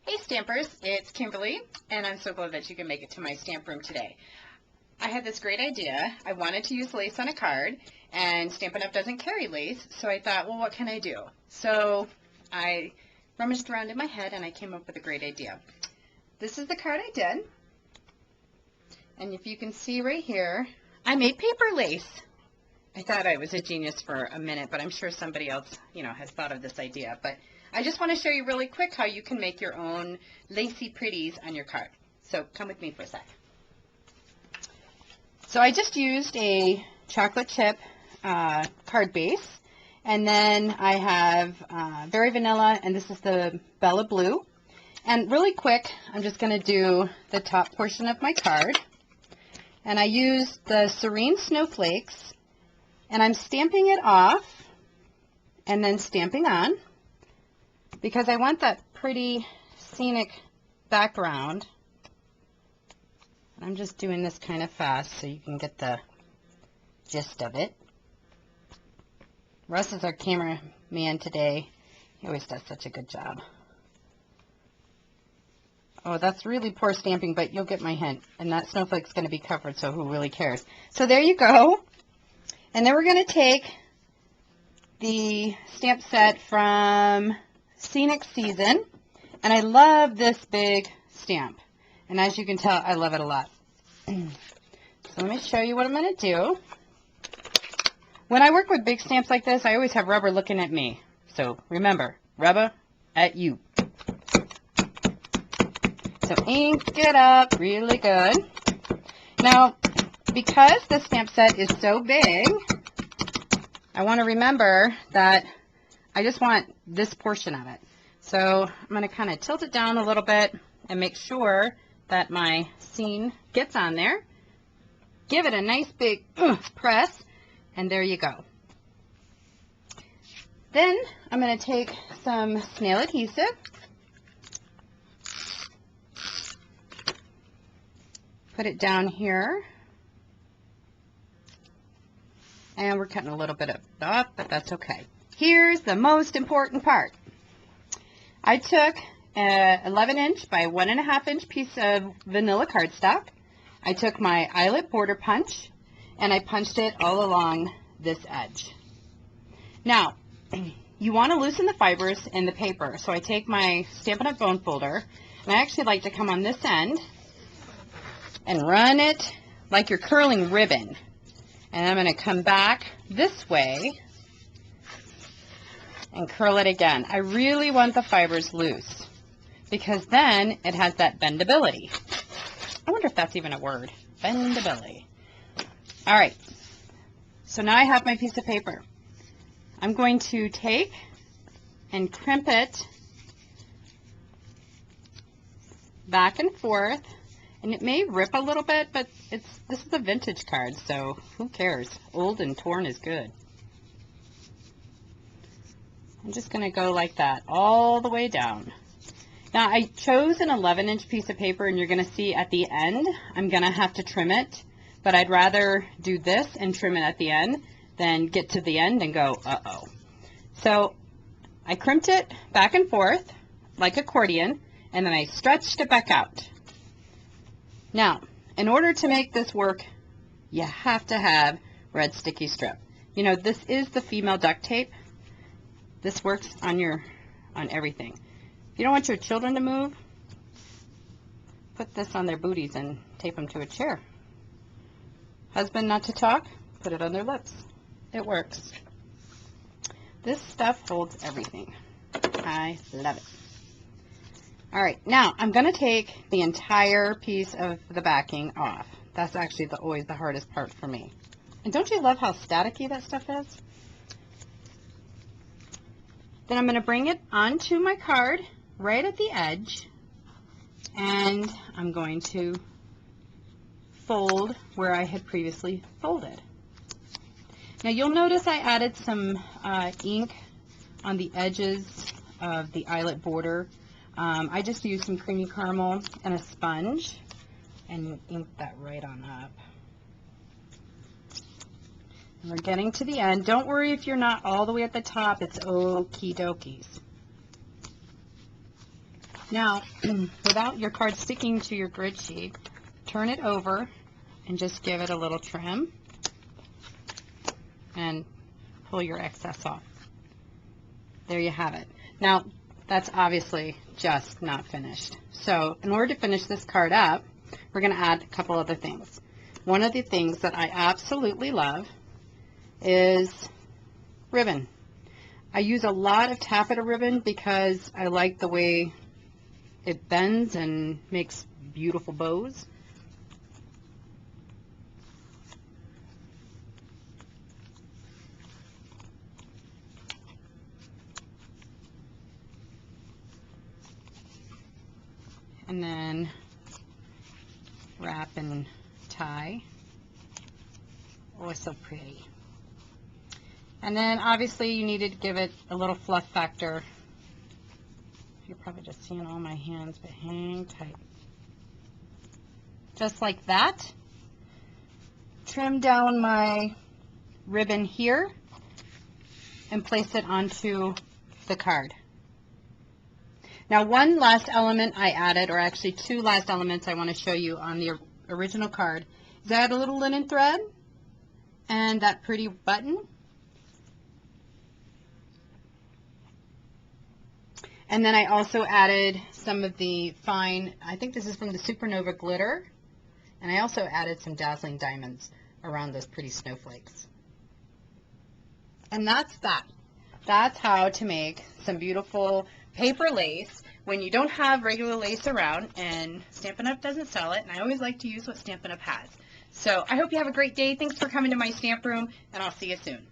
Hey Stampers, it's Kimberly, and I'm so glad that you can make it to my stamp room today. I had this great idea. I wanted to use lace on a card, and Stampin' Up! Doesn't carry lace, so I thought, well, what can I do? So I rummaged around in my head, and I came up with a great idea. This is the card I did, and if you can see right here, I made paper lace. I thought I was a genius for a minute, but I'm sure somebody else, has thought of this idea. But I just want to show you really quick how you can make your own lacy pretties on your card. So come with me for a sec. So I just used a chocolate chip card base, and then I have Very Vanilla, and this is the Bella Blue. And really quick, I'm just going to do the top portion of my card. And I used the Serene Snowflakes, and I'm stamping it off and then stamping on because I want that pretty scenic background. I'm just doing this kind of fast so you can get the gist of it. Russ is our cameraman today. He always does such a good job. Oh, that's really poor stamping, but you'll get my hint. And that snowflake's going to be covered, so who really cares? So there you go. And then we're going to take the stamp set from Scenic Season. And I love this big stamp. And as you can tell, I love it a lot. So let me show you what I'm going to do. When I work with big stamps like this, I always have rubber looking at me. So remember, rubber at you. So ink it up really good. Now, because the stamp set is so big, I want to remember that I just want this portion of it. So I'm going to kind of tilt it down a little bit and make sure that my scene gets on there. Give it a nice big press, and there you go. Then I'm going to take some snail adhesive. Put it down here. And we're cutting a little bit of it off, but that's okay. Here's the most important part. I took an 11-inch by 1.5-inch piece of vanilla cardstock. I took my eyelet border punch, and I punched it all along this edge. Now, you want to loosen the fibers in the paper, so I take my Stampin' Up! Bone folder, and I actually like to come on this end and run it like you're curling ribbon. And I'm going to come back this way and curl it again. I really want the fibers loose because then it has that bendability. I wonder if that's even a word. Bendability. All right. So now I have my piece of paper. I'm going to take and crimp it back and forth. And it may rip a little bit, but this is a vintage card, so who cares? Old and torn is good. I'm just going to go like that all the way down. Now, I chose an 11-inch piece of paper, and you're going to see at the end, I'm going to have to trim it. But I'd rather do this and trim it at the end than get to the end and go, uh-oh. So I crimped it back and forth like accordion, and then I stretched it back out. Now, in order to make this work, you have to have red sticky strip. You know, this is the female duct tape. This works on everything. If you don't want your children to move, put this on their booties and tape them to a chair. Husband not to talk, put it on their lips. It works. This stuff holds everything. I love it. All right, now I'm going to take the entire piece of the backing off. That's actually always the hardest part for me. And don't you love how staticky that stuff is? Then I'm going to bring it onto my card right at the edge, and I'm going to fold where I had previously folded. Now you'll notice I added some ink on the edges of the eyelet border. I just used some creamy caramel and a sponge and inked that right on up. And we're getting to the end. Don't worry if you're not all the way at the top. It's okie dokies. Now, without your card sticking to your grid sheet, turn it over and just give it a little trim and pull your excess off. There you have it. Now, that's obviously just not finished. So in order to finish this card up, we're going to add a couple other things. One of the things that I absolutely love is ribbon. I use a lot of taffeta ribbon because I like the way it bends and makes beautiful bows. And then wrap and tie. Oh, it's so pretty. And then obviously you needed to give it a little fluff factor. You're probably just seeing all my hands, but hang tight. Just like that. Trim down my ribbon here and place it onto the card. Now, one last element I added, or actually two last elements I want to show you on the original card, is I had a little linen thread and that pretty button. And then I also added some of the fine, I think this is from the Supernova glitter, and I also added some dazzling diamonds around those pretty snowflakes. And that's that. That's how to make some beautiful paper lace when you don't have regular lace around, and Stampin' Up! Doesn't sell it, and I always like to use what Stampin' Up! Has. So I hope you have a great day. Thanks for coming to my stamp room, and I'll see you soon.